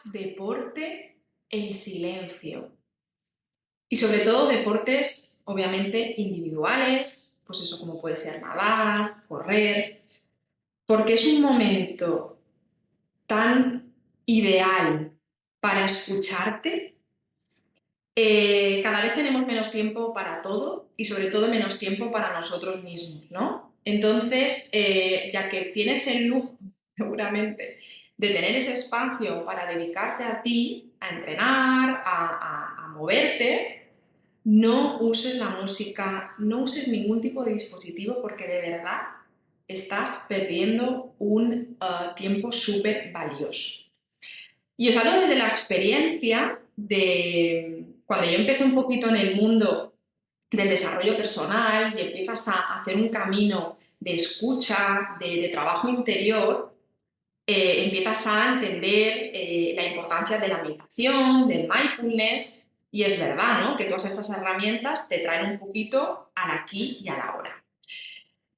deporte en silencio. Y sobre todo deportes, obviamente, individuales, pues eso como puede ser nadar, correr, porque es un momento tan ideal para escucharte. Cada vez tenemos menos tiempo para todo y sobre todo menos tiempo para nosotros mismos, ¿no? Entonces, ya que tienes el lujo, seguramente, de tener ese espacio para dedicarte a ti, a entrenar, a moverte, no uses la música, no uses ningún tipo de dispositivo porque de verdad estás perdiendo un tiempo súper valioso. Y os hablo desde la experiencia de cuando yo empecé un poquito en el mundo del desarrollo personal y empiezas a hacer un camino de escucha, de trabajo interior, empiezas a entender la importancia de la meditación, del mindfulness, y es verdad, ¿no? Que todas esas herramientas te traen un poquito al aquí y a la hora.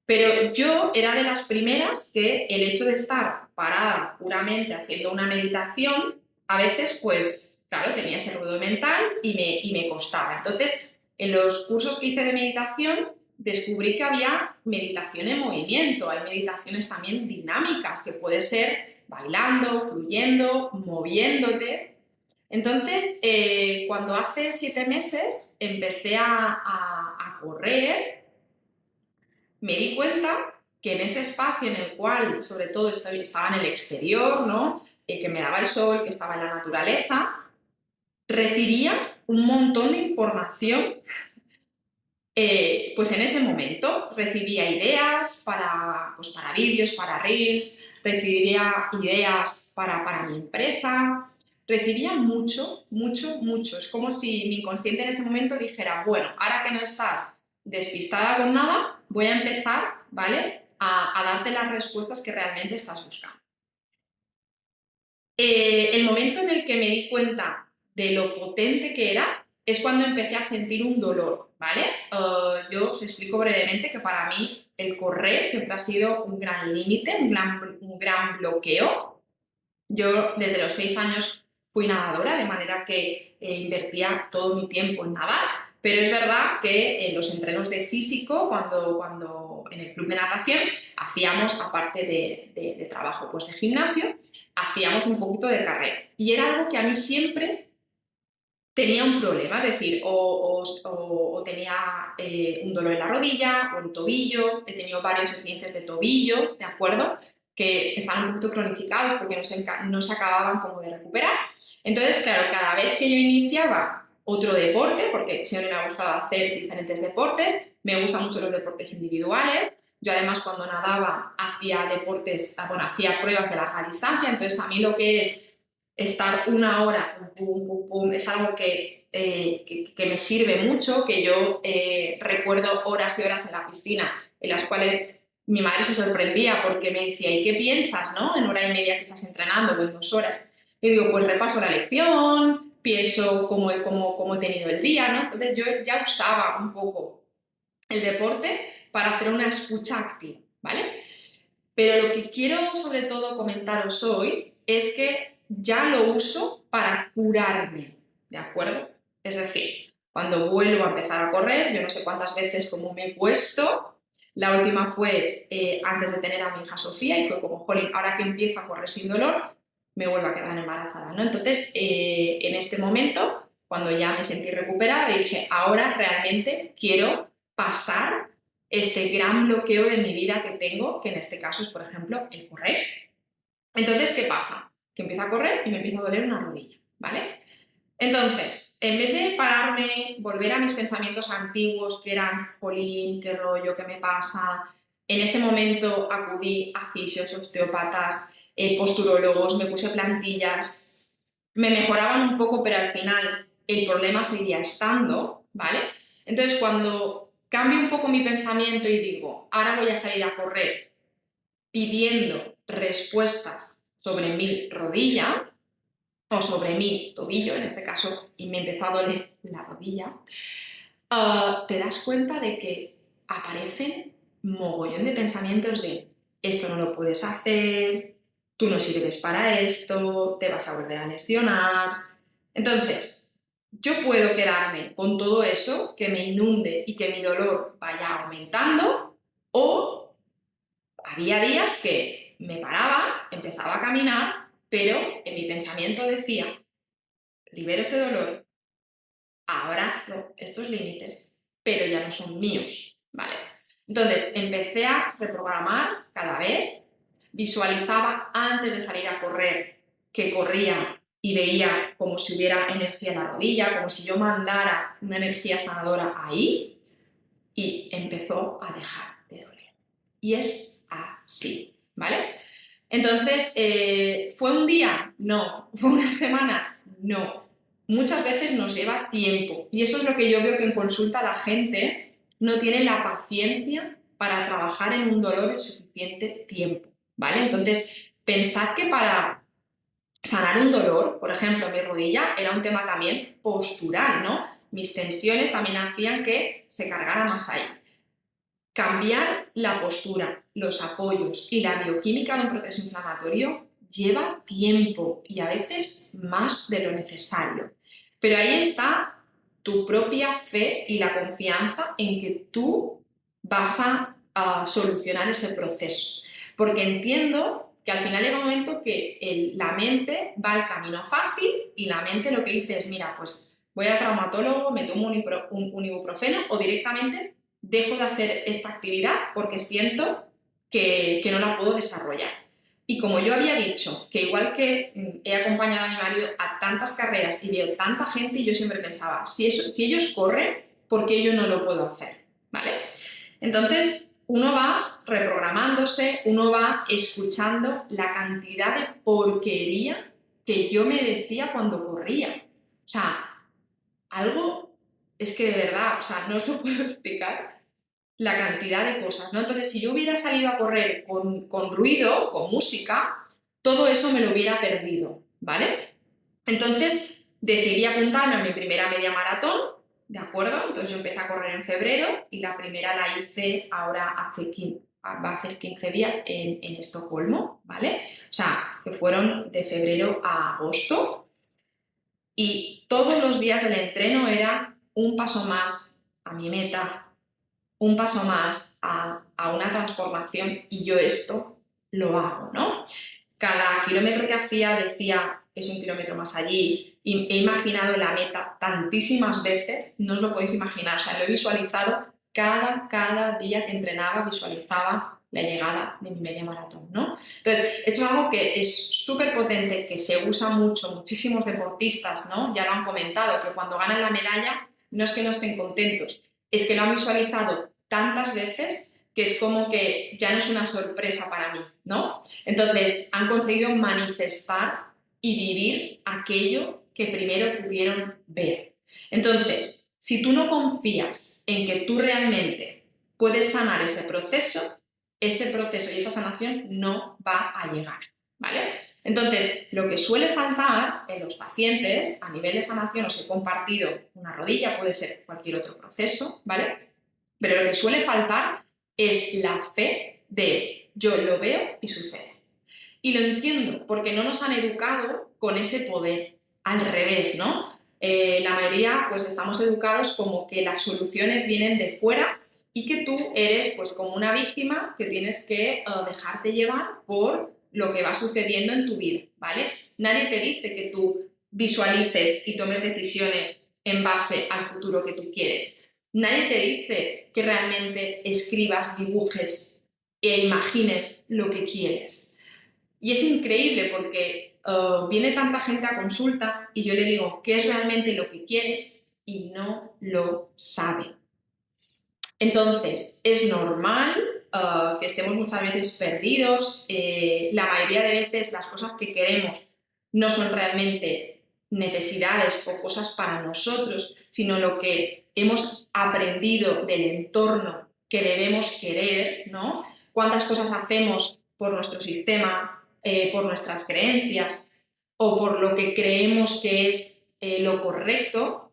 Pero yo era de las primeras que el hecho de estar parada puramente haciendo una meditación, a veces, pues, claro, tenía ese ruido mental y me costaba. Entonces, en los cursos que hice de meditación, descubrí que había meditación en movimiento, hay meditaciones también dinámicas, que puede ser bailando, fluyendo, moviéndote. Entonces, cuando hace 7 meses empecé a correr, me di cuenta que en ese espacio en el cual, sobre todo, estaba en el exterior, ¿no? Que me daba el sol, que estaba en la naturaleza, recibía un montón de información. Pues en ese momento recibía ideas para vídeos, para reels, recibía ideas para mi empresa, recibía mucho, mucho, mucho. Es como si mi inconsciente en ese momento dijera, bueno, ahora que no estás despistada con nada, voy a empezar, ¿vale? A darte las respuestas que realmente estás buscando. El momento en el que me di cuenta de lo potente que era es cuando empecé a sentir un dolor, ¿vale? Yo os explico brevemente que para mí el correr siempre ha sido un gran límite, un gran bloqueo. Yo desde los 6 años fui nadadora, de manera que invertía todo mi tiempo en nadar, pero es verdad que en los entrenos de físico, cuando en el club de natación, hacíamos, aparte de trabajo pues de gimnasio, hacíamos un poquito de carrera. Y era algo que a mí siempre tenía un problema, es decir, o tenía un dolor en la rodilla o en tobillo, he tenido varios accidentes de tobillo, ¿de acuerdo? Que estaban un poquito cronificados porque no se acababan como de recuperar. Entonces, claro, cada vez que yo iniciaba otro deporte, porque siempre me ha gustado hacer diferentes deportes, me gustan mucho los deportes individuales. Yo además cuando nadaba hacía deportes, bueno, hacía pruebas de larga distancia, entonces a mí lo que es estar una hora, pum, pum, pum, pum, es algo que me sirve mucho, que yo recuerdo horas y horas en la piscina, en las cuales mi madre se sorprendía porque me decía, ¿y qué piensas, no? En hora y media que estás entrenando o en 2 horas. Y digo, pues repaso la lección, pienso cómo he tenido el día, ¿no? Entonces yo ya usaba un poco el deporte para hacer una escucha activa, ¿vale? Pero lo que quiero sobre todo comentaros hoy es que ya lo uso para curarme, ¿de acuerdo? Es decir, cuando vuelvo a empezar a correr, yo no sé cuántas veces como me he puesto, la última fue antes de tener a mi hija Sofía y fue como, jolín, ahora que empiezo a correr sin dolor, me vuelvo a quedar embarazada, ¿no? Entonces, en este momento, cuando ya me sentí recuperada, dije, ahora realmente quiero pasar este gran bloqueo de mi vida que tengo, que en este caso es, por ejemplo, el correr. Entonces, ¿qué pasa? Que empiezo a correr y me empieza a doler una rodilla, ¿vale? Entonces, en vez de pararme, volver a mis pensamientos antiguos, que eran, jolín, qué rollo, qué me pasa, en ese momento acudí a fisios, osteópatas, posturólogos, me puse plantillas, me mejoraban un poco, pero al final el problema seguía estando, ¿vale? Entonces, cuando cambio un poco mi pensamiento y digo, ahora voy a salir a correr pidiendo respuestas sobre mi rodilla, o sobre mi tobillo, en este caso, y me empezó a doler la rodilla, te das cuenta de que aparecen mogollón de pensamientos de esto no lo puedes hacer, tú no sirves para esto, te vas a volver a lesionar. Entonces, yo puedo quedarme con todo eso que me inunde y que mi dolor vaya aumentando, o había días que me paraba, empezaba a caminar, pero en mi pensamiento decía, libero este dolor, abrazo estos límites, pero ya no son míos, ¿vale? Entonces empecé a reprogramar cada vez, visualizaba antes de salir a correr que corría y veía como si hubiera energía en la rodilla, como si yo mandara una energía sanadora ahí, y empezó a dejar de doler. Y es así, ¿vale? Entonces, ¿fue un día? No. ¿Fue una semana? No. Muchas veces nos lleva tiempo. Y eso es lo que yo veo que en consulta la gente no tiene la paciencia para trabajar en un dolor el suficiente tiempo, ¿vale? Entonces, pensad que para sanar un dolor, por ejemplo, mi rodilla era un tema también postural, ¿no? Mis tensiones también hacían que se cargara más ahí. Cambiar la postura, los apoyos y la bioquímica de un proceso inflamatorio lleva tiempo y a veces más de lo necesario. Pero ahí está tu propia fe y la confianza en que tú vas a solucionar ese proceso. Porque entiendo que al final llega un momento que la mente va al camino fácil y la mente lo que dice es, mira, pues voy al traumatólogo, me tomo un ibuprofeno o directamente dejo de hacer esta actividad porque siento que no la puedo desarrollar. Y como yo había dicho, que igual que he acompañado a mi marido a tantas carreras y veo tanta gente, yo siempre pensaba, si ellos corren, ¿por qué yo no lo puedo hacer? ¿Vale? Entonces, uno va reprogramándose, uno va escuchando la cantidad de porquería que yo me decía cuando corría. O sea, algo es que de verdad, o sea, no os lo puedo explicar la cantidad de cosas, ¿no? Entonces, si yo hubiera salido a correr con ruido, con música, todo eso me lo hubiera perdido, ¿vale? Entonces, decidí apuntarme a mi primera media maratón, ¿de acuerdo? Entonces yo empecé a correr en febrero y la primera la hice ahora va a hacer 15 días en Estocolmo, ¿vale? O sea, que fueron de febrero a agosto y todos los días del entreno era un paso más a mi meta, un paso más a una transformación y yo esto lo hago, ¿no? Cada kilómetro que hacía decía, es un kilómetro más allí, y he imaginado la meta tantísimas veces, no os lo podéis imaginar, o sea, lo he visualizado cada día que entrenaba, visualizaba la llegada de mi media maratón, ¿no? Entonces, es algo que es súper potente, que se usa mucho, muchísimos deportistas, ¿no? Ya lo han comentado, que cuando ganan la medalla no es que no estén contentos, es que lo han visualizado tantas veces que es como que ya no es una sorpresa para mí, ¿no? Entonces, han conseguido manifestar y vivir aquello que primero pudieron ver. Entonces, si tú no confías en que tú realmente puedes sanar ese proceso y esa sanación no va a llegar, ¿vale? Entonces, lo que suele faltar en los pacientes a nivel de sanación, os he compartido una rodilla, puede ser cualquier otro proceso, ¿vale? Pero lo que suele faltar es la fe de yo lo veo y sucede. Y lo entiendo, porque no nos han educado con ese poder. Al revés, ¿no? La mayoría pues estamos educados como que las soluciones vienen de fuera y que tú eres pues como una víctima que tienes que dejarte llevar por lo que va sucediendo en tu vida, ¿vale? Nadie te dice que tú visualices y tomes decisiones en base al futuro que tú quieres. Nadie te dice que realmente escribas, dibujes e imagines lo que quieres. Y es increíble porque viene tanta gente a consulta y yo le digo, ¿qué es realmente lo que quieres? Y no lo saben. Entonces, es normal que estemos muchas veces perdidos. La mayoría de veces las cosas que queremos no son realmente necesidades o cosas para nosotros, sino lo que hemos aprendido del entorno que debemos querer, ¿no? Cuántas cosas hacemos por nuestro sistema, por nuestras creencias o por lo que creemos que es lo correcto,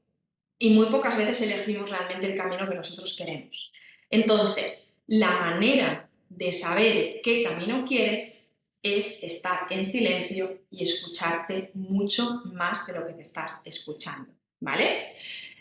y muy pocas veces elegimos realmente el camino que nosotros queremos. Entonces, la manera de saber qué camino quieres es estar en silencio y escucharte mucho más de lo que te estás escuchando, ¿vale?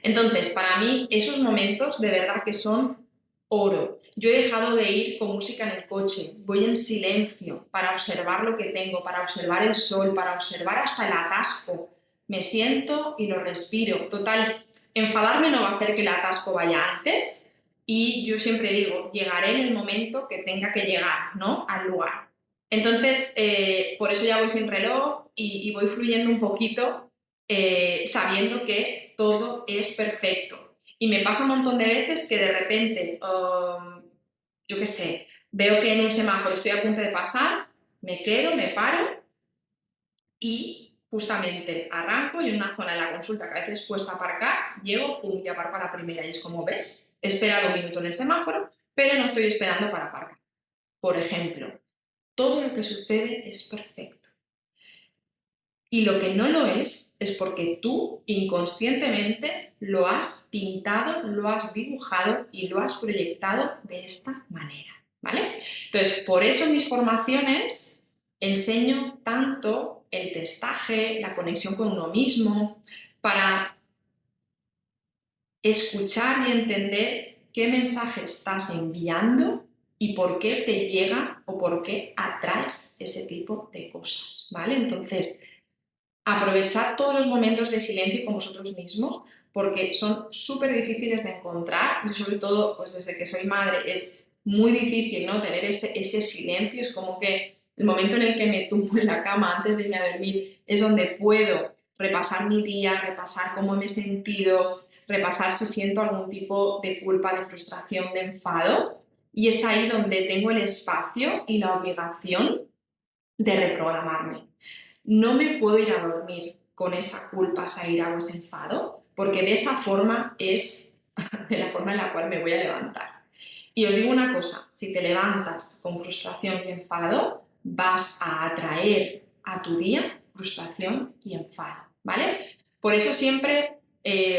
Entonces, para mí, esos momentos de verdad que son oro. Yo he dejado de ir con música en el coche, voy en silencio para observar lo que tengo, para observar el sol, para observar hasta el atasco. Me siento y lo respiro. Total, enfadarme no va a hacer que el atasco vaya antes y yo siempre digo, llegaré en el momento que tenga que llegar, ¿no? Al lugar. Entonces, por eso ya voy sin reloj y voy fluyendo un poquito sabiendo que todo es perfecto. Y me pasa un montón de veces que de repente, yo qué sé, veo que en un semáforo estoy a punto de pasar, me quedo, me paro y justamente arranco y en una zona de la consulta que a veces cuesta aparcar, llego, pum, y aparco a la primera. Y es como ves, he esperado un minuto en el semáforo, pero no estoy esperando para aparcar. Por ejemplo, todo lo que sucede es perfecto. Y lo que no lo es porque tú inconscientemente lo has pintado, lo has dibujado y lo has proyectado de esta manera, ¿vale? Entonces, por eso en mis formaciones enseño tanto el testaje, la conexión con uno mismo, para escuchar y entender qué mensaje estás enviando y por qué te llega o por qué atraes ese tipo de cosas, ¿vale? Entonces, aprovechad todos los momentos de silencio con vosotros mismos porque son súper difíciles de encontrar y sobre todo, pues desde que soy madre es muy difícil, ¿no? Tener ese silencio, es como que el momento en el que me tumbo en la cama antes de irme a dormir es donde puedo repasar mi día, repasar cómo me he sentido, repasar si siento algún tipo de culpa, de frustración, de enfado y es ahí donde tengo el espacio y la obligación de reprogramarme. No me puedo ir a dormir con esa culpa, esa ira o ese enfado, porque de esa forma es de la forma en la cual me voy a levantar. Y os digo una cosa, si te levantas con frustración y enfado, vas a atraer a tu día frustración y enfado, ¿vale? Por eso siempre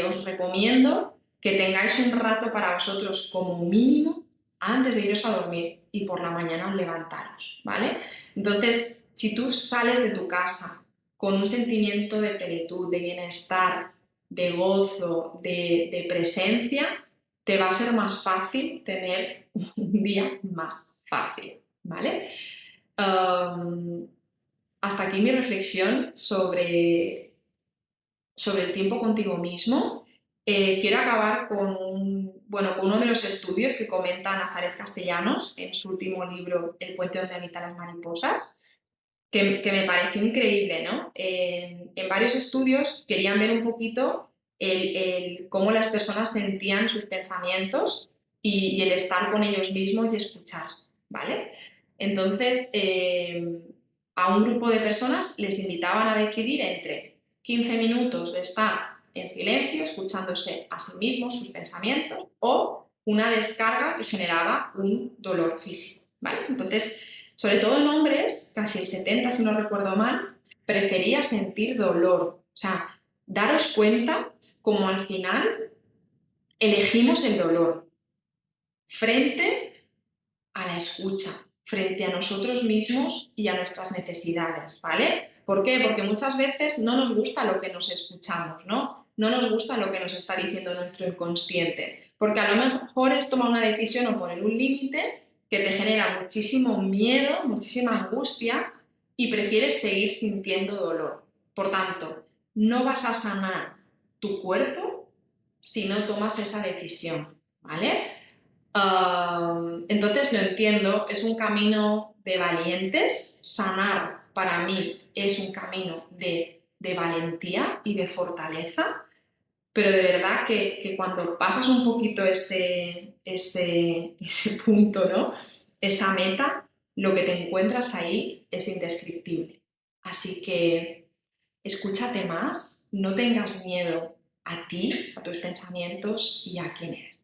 os recomiendo que tengáis un rato para vosotros como mínimo antes de iros a dormir y por la mañana levantaros, ¿vale? Entonces, si tú sales de tu casa con un sentimiento de plenitud, de bienestar, de gozo, de presencia, te va a ser más fácil tener un día más fácil, ¿vale? Hasta aquí mi reflexión sobre el tiempo contigo mismo. Quiero acabar con con uno de los estudios que comenta Nazaret Castellanos en su último libro, El puente donde habitan las mariposas, que me pareció increíble, ¿no? En varios estudios querían ver un poquito cómo las personas sentían sus pensamientos y el estar con ellos mismos y escucharse, ¿vale? Entonces, a un grupo de personas les invitaban a decidir entre 15 minutos de estar en silencio, escuchándose a sí mismos, sus pensamientos, o una descarga que generaba un dolor físico, ¿vale? Entonces, sobre todo en hombres, casi el 70, si no recuerdo mal, prefería sentir dolor. O sea, daros cuenta como al final elegimos el dolor frente a la escucha, frente a nosotros mismos y a nuestras necesidades, ¿vale? ¿Por qué? Porque muchas veces no nos gusta lo que nos escuchamos, ¿no? No nos gusta lo que nos está diciendo nuestro inconsciente, porque a lo mejor es tomar una decisión o poner un límite que te genera muchísimo miedo, muchísima angustia y prefieres seguir sintiendo dolor. Por tanto, no vas a sanar tu cuerpo si no tomas esa decisión, ¿vale? Entonces lo entiendo, es un camino de valientes, sanar para mí es un camino de valentía y de fortaleza, pero de verdad que cuando pasas un poquito ese punto, ¿no? Esa meta, lo que te encuentras ahí es indescriptible. Así que escúchate más, no tengas miedo a ti, a tus pensamientos y a quién eres.